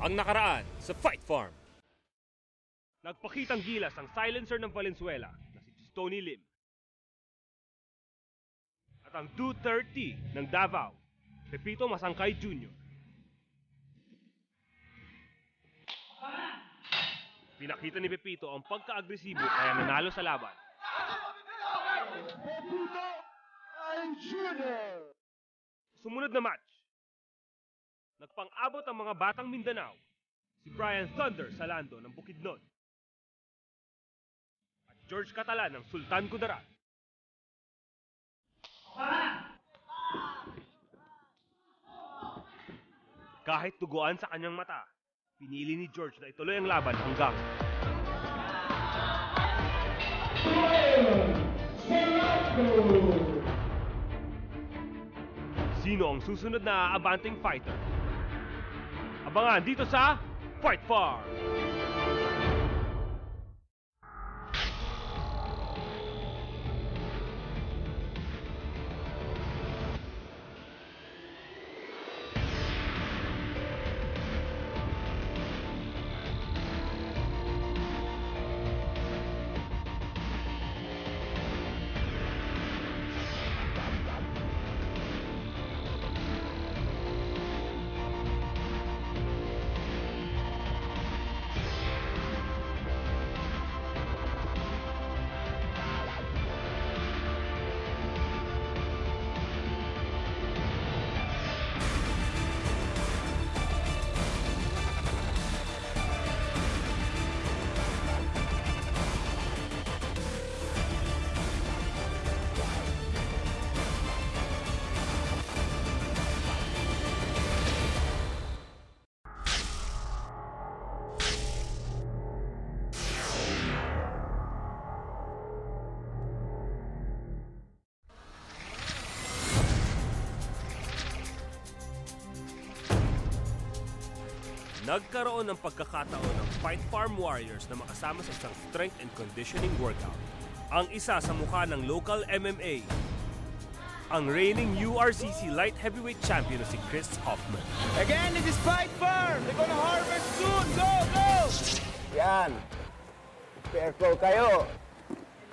Ang nakaraan sa Fight Farm. Nagpakitang gilas ang silencer ng Valenzuela na si Tony Lim. At ang 230 ng Davao, Pepito Masangkay Jr. Pinakita ni Pepito ang pagka-agresibo kaya nanalo sa laban. Sumunod na match. Nagpang-abot ang mga batang Mindanao, si Brian Thunder Salando ng Bukidnon at George Catalan ng Sultan Kudarat. Kahit tuguan sa kanyang mata, pinili ni George na ituloy ang laban hanggang sino ang susunod na aabanting fighter? Abangan dito sa Fight Farm! Nagkaroon ng pagkakataon ng Fight Farm Warriors na makasama sa isang strength and conditioning workout. Ang isa sa mukha ng local MMA, ang reigning URCC light heavyweight champion na si Chris Hoffman. Again, it is Fight Farm! They're gonna harvest soon! Go, go! Yan. Careful kayo.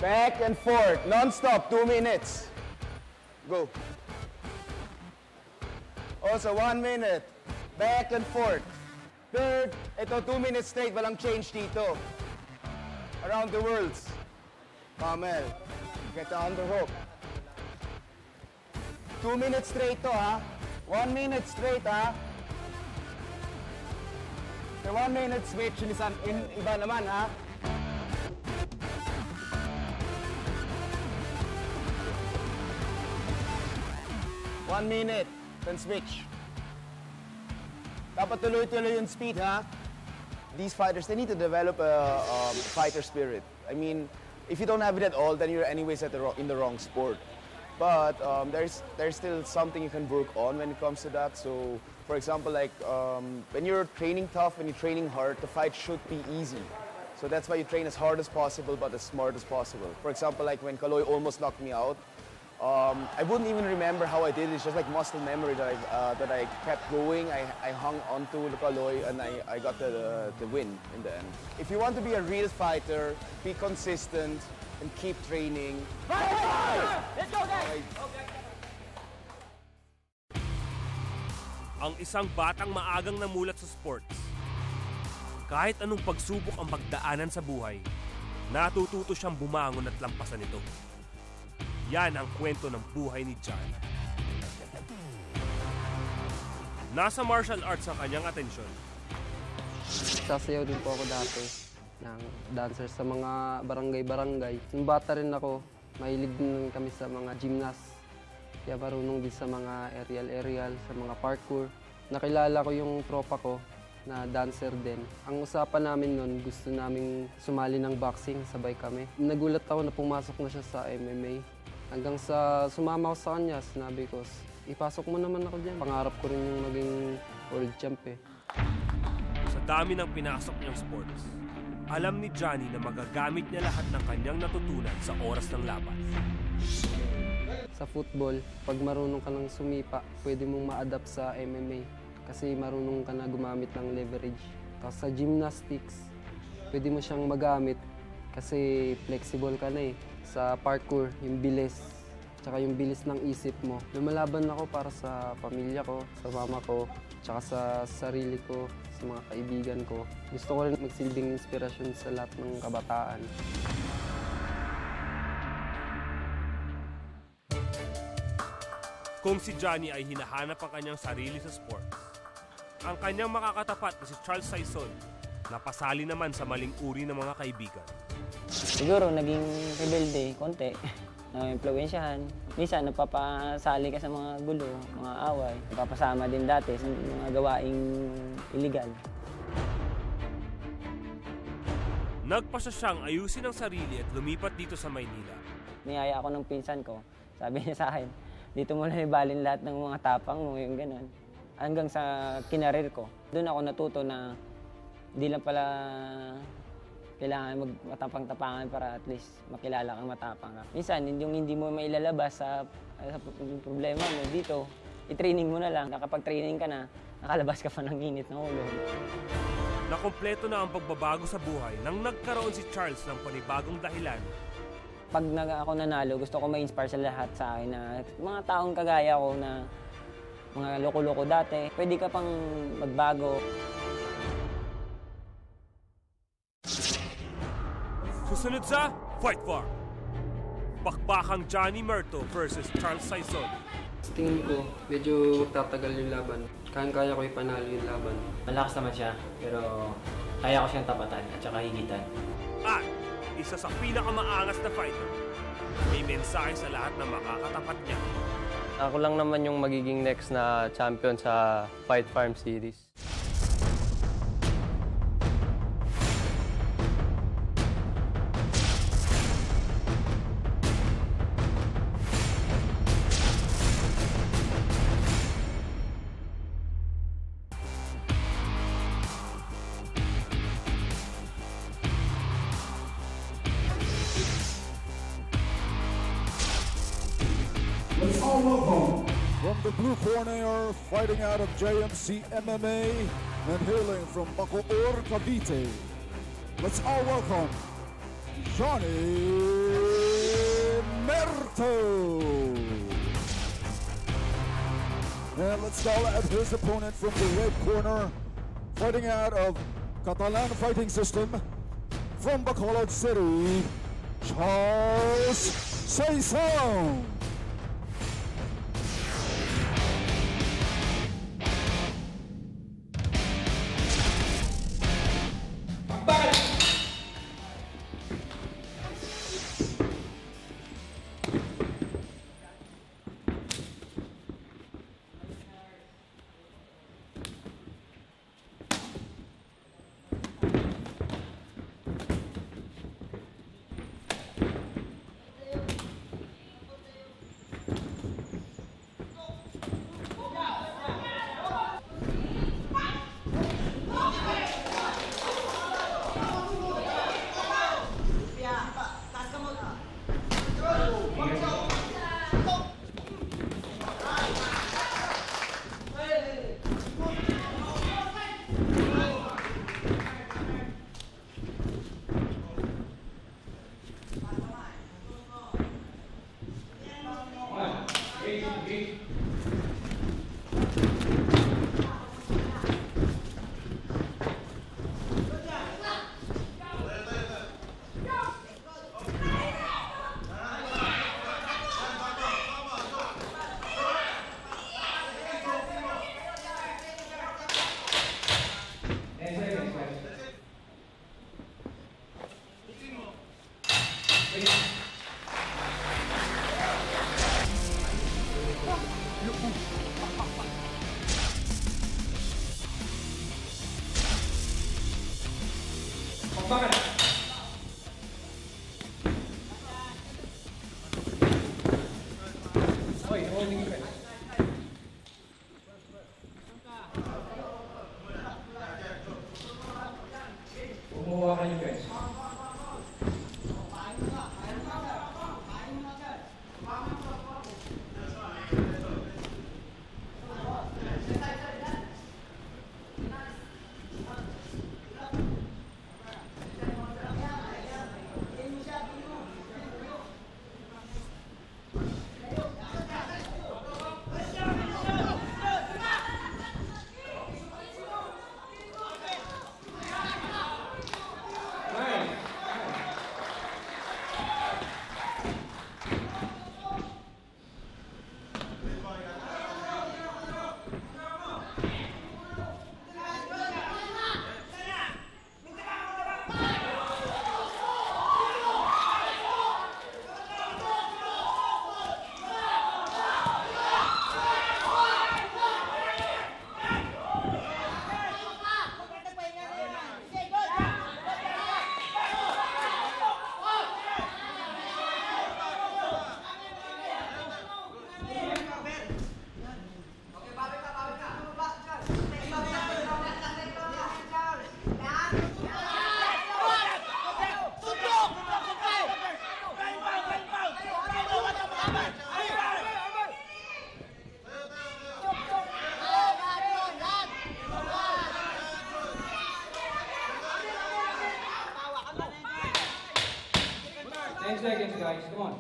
Back and forth, non-stop, 2 minutes. Go. Also, 1 minute. Back and forth. Third, ito 2 minutes straight, walang change dito. Around the worlds. Pamel, get the underhook. 2 minutes straight to, ha? 1 minute straight, ha? The 1 minute switch, iba naman, ha? One minute, then switch. Dapat tuloy-tuloy yung speed, ha? These fighters, they need to develop a fighter spirit. I mean, if you don't have it at all, then you're anyways in the wrong sport. But there's still something you can work on when it comes to that. So, for example, like when you're training tough, when you're training hard, the fight should be easy. So that's why you train as hard as possible, but as smart as possible. For example, like when Kaloy almost knocked me out, I wouldn't even remember how I did it. It's just like muscle memory that I kept going. I hung onto the Kaloy and I got the win in the end. If you want to be a real fighter, be consistent and keep training. Let's go, guys! Ang isang batang maagang namulat sa sports. Kahit anong pagsubok ang pagdaanan sa buhay, natututo siyang bumangon at lampasan ito. Yan ang kwento ng buhay ni John. Nasa martial arts ang kanyang atensyon. Sasayaw din po ako dati ng dancer sa mga barangay-barangay. Nung bata rin ako, mahilig din kami sa mga gymnast. Kaya marunong din sa mga aerial, sa mga parkour. Nakilala ko yung tropa ko na dancer din. Ang usapan namin noon, gusto naming sumali ng boxing, sabay kami. Nagulat ako na pumasok na siya sa MMA. Hanggang sa sumama ko sa kanya, sinabi ko, ipasok mo naman ako dyan. Pangarap ko rin yung maging world champ eh. Sa dami ng pinasok niyang sports, alam ni Johnny na magagamit niya lahat ng kanyang natutunan sa oras ng laban. Sa football, pag marunong ka ng sumipa, pwede mong ma-adapt sa MMA. kasi marunong ka na gumamit ng leverage. Tapos sa gymnastics, pwede mo siyang magamit kasi flexible ka na eh. Sa parkour, yung bilis, tsaka yung bilis ng isip mo. Lumalaban ako para sa pamilya ko, sa mama ko, tsaka sa sarili ko, sa mga kaibigan ko. Gusto ko rin magsilbing inspirasyon sa lahat ng kabataan. Kung si Johnny ay hinahanap ang kanyang sarili sa sports, ang kanyang makakatapat na si Charles Saison, napasali naman sa maling uri ng mga kaibigan. Siguro naging rebelde, konti. Na-impluwensyahan. Minsan napapasali ka sa mga gulo, mga away. Napapasama din dati sa mga gawaing illegal. Nagpasya siyang ayusin ang sarili at lumipat dito sa Maynila. Niyaya ako ng pinsan ko. Sabi niya sa akin, dito mo na ibalin lahat ng mga tapang mo, yung gano'n. Hanggang sa kinarir ko. Doon ako natuto na hindi lang pala kailangan matapang-tapangan para at least makilala kang matapang ka. Minsan, yung hindi mo mailalabas sa problema mo dito, i-training mo na lang. Nakapag-training ka na, nakalabas ka pa ng init ng ulo. Nakumpleto na ang pagbabago sa buhay nang nagkaroon si Charles ng panibagong dahilan. Pag ako nanalo, gusto ko ma-inspire sa lahat sa akin na mga taong kagaya ko na mga loko-loko dati, pwede ka pang magbago. Susunod sa Fight Farm, bakbakang Johnny Murto versus Charles Saison. Sa tingin ko, medyo tatagal yung laban. Kaya ko ipanalo yung laban. Malakas naman siya, pero kaya ko siyang tapatan at saka higitan. At isa sa pinakamaangas na fighter, may mensahe sa lahat na makakatapat niya. Ako lang naman yung magiging next na champion sa Fight Farm Series. Let's all welcome from the blue corner, fighting out of JMC MMA and hailing from Bacoor, Cavite. Let's all welcome Johnny Murto. And let's call out his opponent from the red corner, fighting out of Catalan Fighting System from Bacolod City, Charles Saison. seconds, guys. Come on.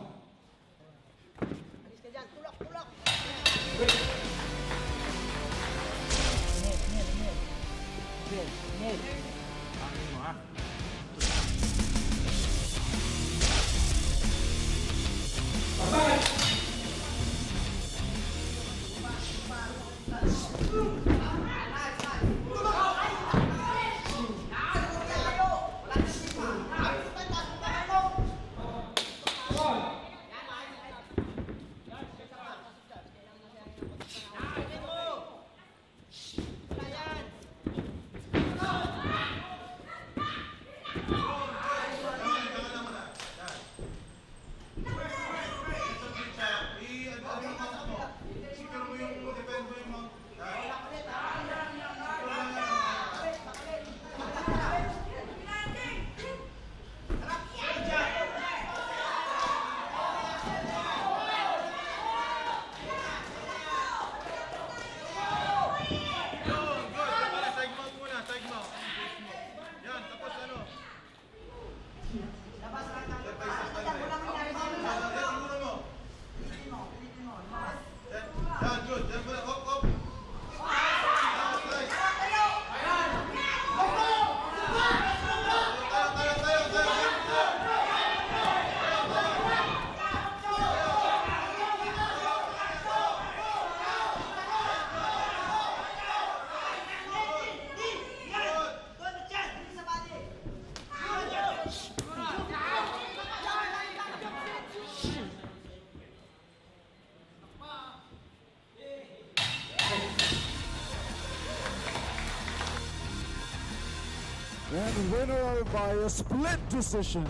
And winner by a split decision.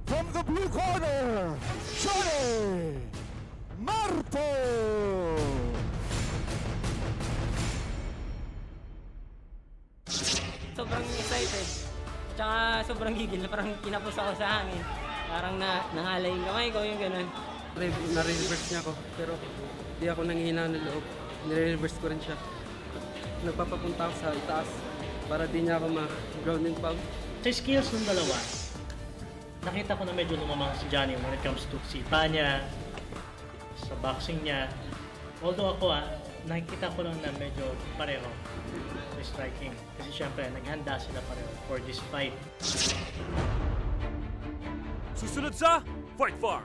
From the blue corner, Johnny Marto. Sobrang excited. Tsaka sobrang gigil na parang kinapos ako sa hangin. Parang nangalay yung kamay ko, yung ganun. Na-reverse niya ako, pero di ako nanghihina ng loob. Nire-reverse ko rin siya. Nagpapapunta ako sa itaas para di niya ako ma-ground and pound. Sa skills ng dalawa, nakita ko na medyo lumamang si Johnny when it comes to sipa niya, sa boxing niya. Although ako nakikita ko lang na medyo pareho sa striking. Kasi syempre, naghanda sila pareho for this fight. Susunod sa Fight Farm.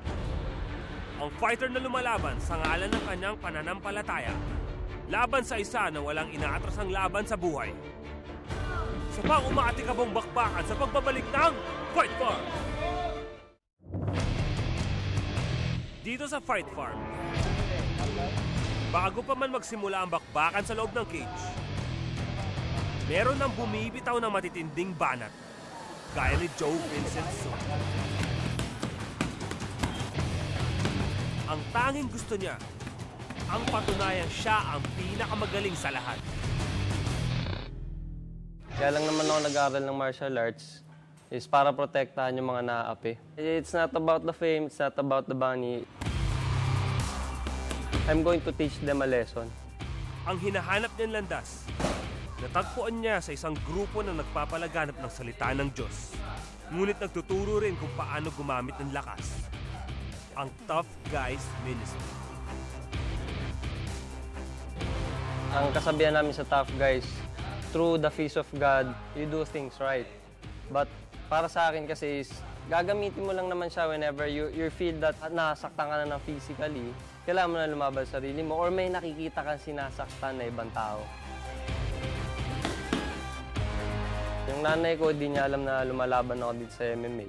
Ang fighter na lumalaban sa ngalan ng kanyang pananampalataya. Laban sa isa na walang inaatrasang laban sa buhay. Sa pang-umaatikabong bakbakan sa pagbabalik ng Fight Farm. Dito sa Fight Farm, bago pa man magsimula ang bakbakan sa loob ng cage, meron nang bumibitaw ng matitinding banat, gaya ni Joe Vincent Soto. Ang tanging gusto niya, ang patunayan siya ang pinakamagaling sa lahat. Kaya lang naman ako nag-aaral ng martial arts is para protektahan yung mga naaapi. It's not about the fame, it's not about the money. I'm going to teach them a lesson. Ang hinahanap niyang landas, natagpuan niya sa isang grupo na nagpapalaganap ng salita ng Diyos. Ngunit nagtuturo rin kung paano gumamit ng lakas. Ang Tough Guys Ministry. Ang kasabihan namin sa Tough Guys, through the face of God, you do things right. But para sa akin kasi is, gagamitin mo lang naman siya whenever you feel that nasaktan ka na ng physically, kailangan mo na lumaban sa sarili mo or may nakikita kang sinasaktan na ibang tao. Yung nanay ko, di niya alam na lumalaban ako dito sa MMA.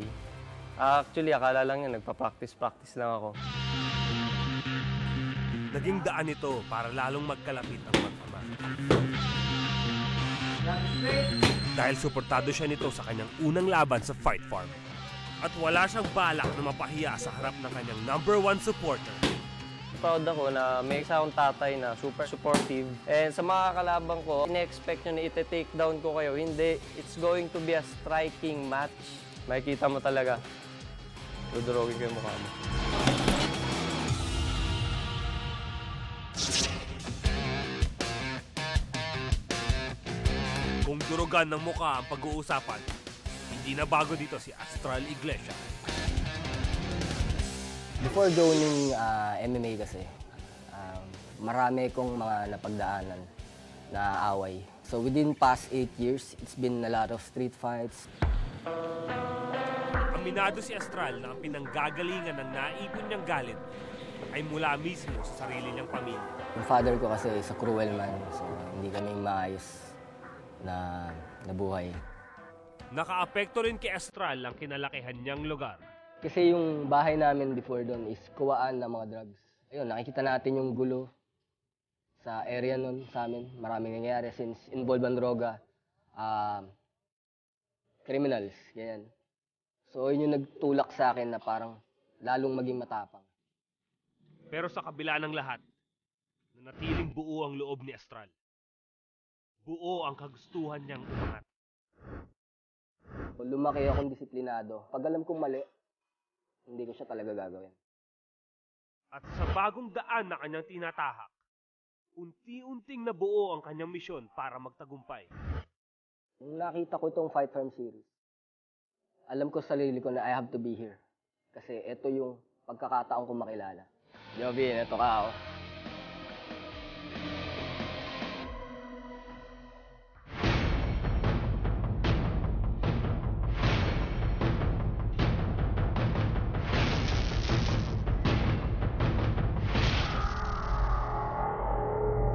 Actually, akala lang yun, nagpa-practice lang ako. Naging daan ito para lalong magkalapit ang mag-ama. Dahil suportado siya nito sa kanyang unang laban sa Fight Farm. At wala siyang balak na mapahiya sa harap ng kanyang #1 supporter. Proud ako na may isa akong tatay na super supportive. And sa mga kalabang ko, ina-expect nyo na ite-take down ko kayo. Hindi, it's going to be a striking match. Makikita mo talaga. Dudurogin ko yung mukha mo. Kung durugan ng mukha ang pag-uusapan, Hindi na bago dito si Astral Iglesia. Before joining MMA kasi, marami kong mga napagdaanan na away. So within past 8 years, it's been a lot of street fights. Aminado si Astral na ang pinanggagalingan ng naipon niyang galit ay mula mismo sa sarili niyang pamilya. Yung father ko kasi is a cruel man, so hindi kami maayos na nabuhay. Nakaapekto rin kay Astral ang kinalakihan niyang lugar. Kasi yung bahay namin before doon is kuwaan ng mga drugs. Ayun, nakikita natin yung gulo sa area nun sa amin. Maraming nangyayari since involved ang droga, criminals, ganyan. So yun yung nagtulak sa akin na parang lalong maging matapang. Pero sa kabila ng lahat, nanatiling buo ang loob ni Astral. Buo ang kagustuhan niyang umangat. Lumaki akong disiplinado. Pag alam kong mali, hindi ko siya talaga gagawin. At sa bagong daan na kanyang tinatahak, unti-unting nabuo ang kanyang misyon para magtagumpay. Nung nakita ko itong Fight Farm series, alam ko sa sarili ko na I have to be here. Kasi ito yung pagkakataon kong makilala. Jovin, ito ka ako.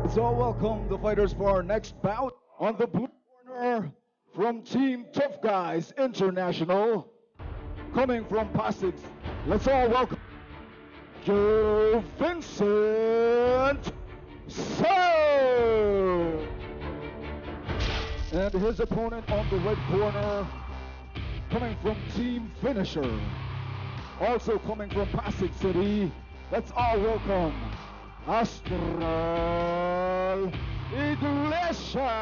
So welcome the fighters for our next bout. On the blue corner from Team Tough Guys International, coming from Pasig, let's all welcome Joe Vincent Sir! And his opponent on the red corner, coming from Team Finisher, also coming from Pasig City, let's all welcome Astral Iglesia!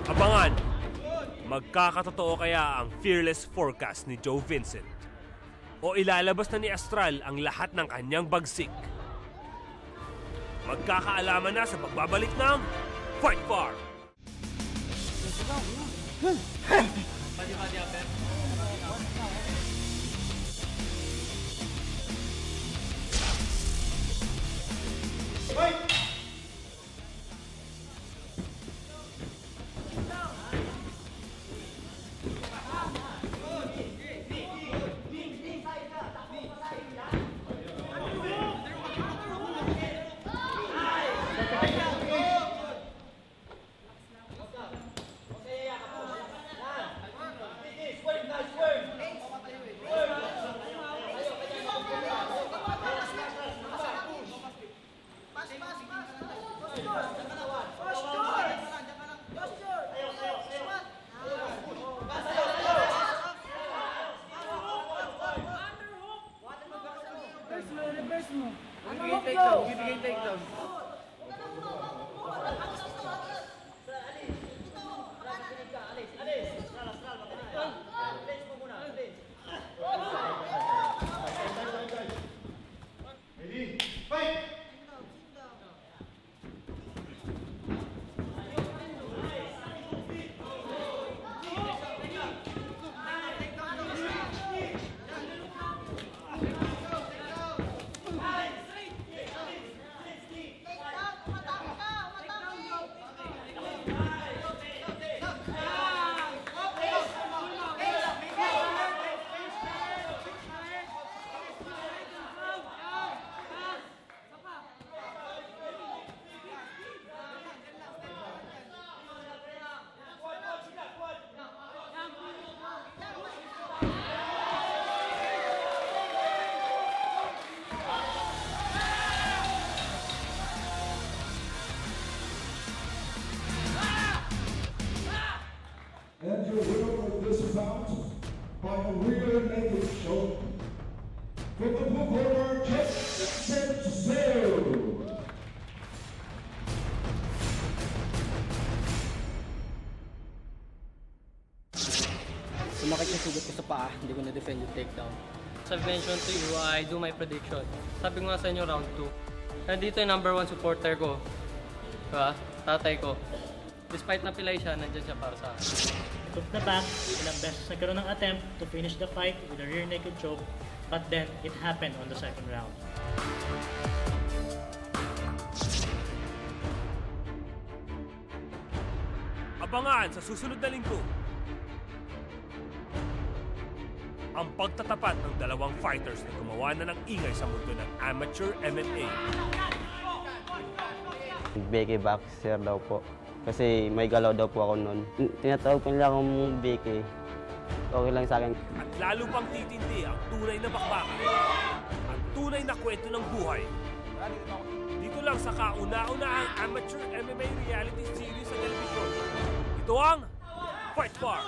Abangan, magkakatotoo kaya ang fearless forecast ni Joe Vincent? O ilalabas na ni Astral ang lahat ng kanyang bagsik? Magkakaalaman na sa pagbabalik ng Fight Farm! And your winner of this bout by a rear naked choke from the blue corner, Justin Sale. Sumakit yung sugat ko sa paa, hindi ko na-defend yung takedown. As I've mentioned to you, I do my prediction. Sabi ko nga sa inyo, round 2. Nandito yung number 1 supporter ko. Diba? Tatay ko. Despite na pilay siya, nandyan siya para sa akin. He took the back, ilang beses nagkaroon ng attempt to finish the fight with a rear naked choke, but then it happened on the second round. Abangan sa susunod na linggo ang pagtatapat ng dalawang fighters na gumawa na ng ingay sa mundo ng amateur MMA. Becky boxer daw po. Kasi may galaw daw po ako noon. Tinatawag po nila akong Becky. Okay lang sa akin. At lalo pang titindi ang tunay na bakbakan. Ang tunay na kwento ng buhay. Dito lang sa kauna-unahang amateur MMA reality series sa telebisyon. Ito ang Fight Farm.